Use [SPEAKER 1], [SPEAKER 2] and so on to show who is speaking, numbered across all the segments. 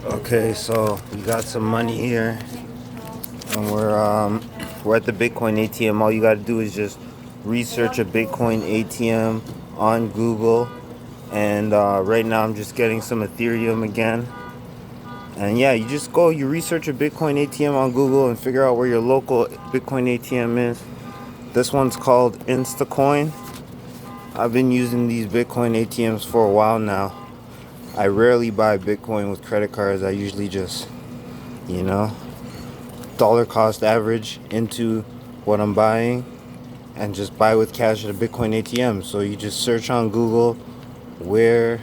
[SPEAKER 1] Okay, so we got some money here, and we're at the Bitcoin ATM. All you got to do is just research a Bitcoin ATM on Google, and right now I'm just getting some Ethereum again. And yeah, you research a Bitcoin ATM on Google and figure out where your local Bitcoin ATM is. This one's called Instacoin. I've been using these Bitcoin ATMs for a while now. I rarely buy Bitcoin with credit cards. I usually just, you know, dollar cost average into what I'm buying and just buy with cash at a Bitcoin ATM. So you just search on Google where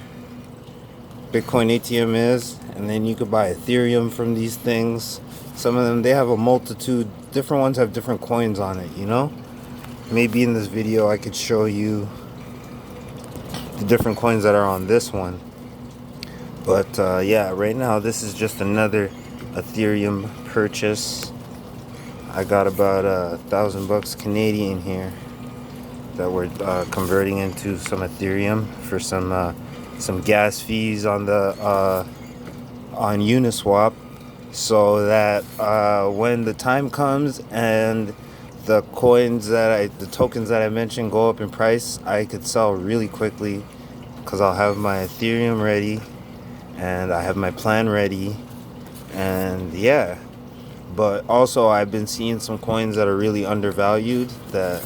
[SPEAKER 1] Bitcoin ATM is, and then you could buy Ethereum from these things. Some of them, they have a multitude. Different ones have different coins on it, you know? Maybe in this video I could show you the different coins that are on this one. But yeah, right now this is just another Ethereum purchase. I got about $1,000 Canadian here that we're converting into some Ethereum for some gas fees on the on Uniswap, so that when the time comes and the tokens that I mentioned go up in price, I could sell really quickly because I'll have my Ethereum ready and I have my plan ready. And yeah, but also I've been seeing some coins that are really undervalued that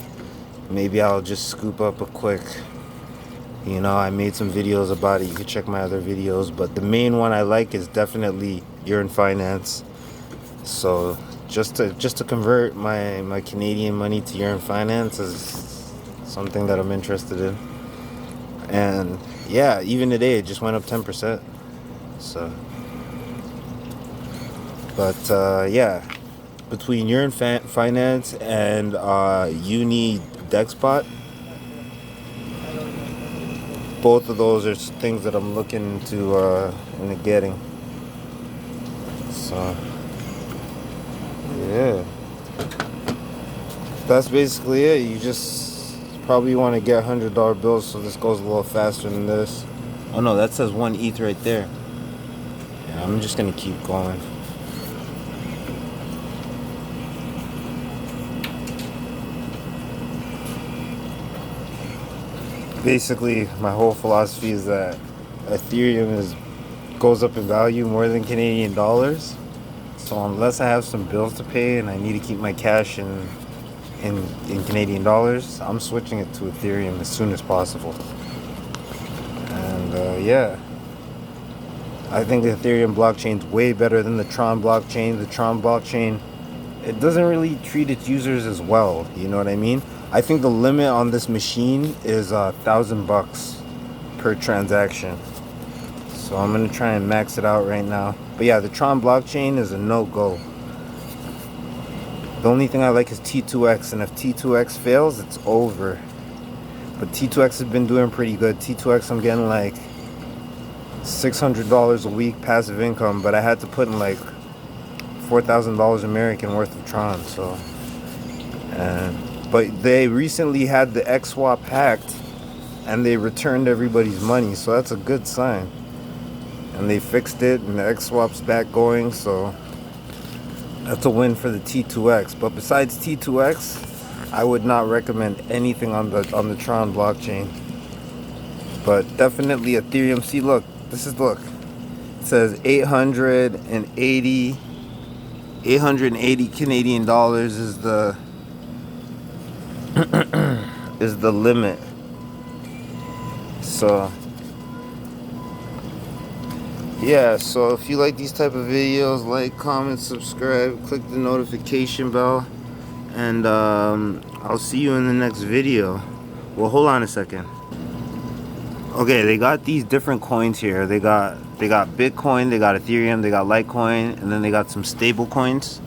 [SPEAKER 1] maybe I'll just scoop up a quick. You know, I made some videos about it. You can check my other videos, but the main one I like is definitely Yearn Finance. So just to convert my Canadian money to Yearn Finance is something that I'm interested in. And yeah, even today it just went up 10%. So, but yeah, between Yearn Finance and Uni Dexbot, both of those are things that I'm looking into getting. So yeah, that's basically it. You just probably want to get $100 bills, so this goes a little faster than this. Oh no, that says 1 ETH right there. Yeah, I'm just gonna keep going. Basically, my whole philosophy is that Ethereum goes up in value more than Canadian dollars. So unless I have some bills to pay and I need to keep my cash in Canadian dollars, I'm switching it to Ethereum as soon as possible. And yeah, I think the Ethereum blockchain is way better than the Tron blockchain. The Tron blockchain, it doesn't really treat its users as well. You know what I mean? I think the limit on this machine is $1,000 per transaction. So I'm gonna try and max it out right now. But yeah, the Tron blockchain is a no-go. The only thing I like is T2X, and if T2X fails, it's over. But T2X has been doing pretty good. T2X, I'm getting like $600 a week passive income, but I had to put in like $4,000 American worth of Tron. So, but they recently had the XSwap hacked, and they returned everybody's money, so that's a good sign. And they fixed it, and the XSwap's back going, so that's a win for the T2X. But besides T2X, I would not recommend anything on the Tron blockchain. But definitely Ethereum. See, look, look. It says 880 Canadian dollars is the is the limit. So yeah, so if you like these type of videos, like, comment, subscribe, click the notification bell, and I'll see you in the next video. Well, hold on a second. Okay, they got these different coins here. They got Bitcoin, they got Ethereum, they got Litecoin, and then they got some stable coins.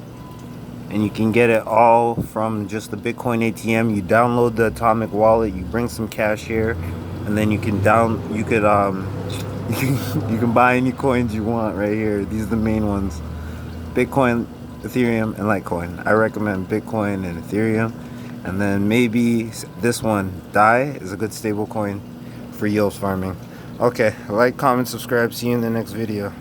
[SPEAKER 1] And you can get it all from just the Bitcoin ATM. You download the Atomic Wallet, you bring some cash here, and then you can you can buy any coins you want right here. These are the main ones: Bitcoin, Ethereum, and Litecoin. I recommend Bitcoin and Ethereum. And then maybe this one, DAI, is a good stable coin for yield farming. Okay, like, comment, subscribe. See you in the next video.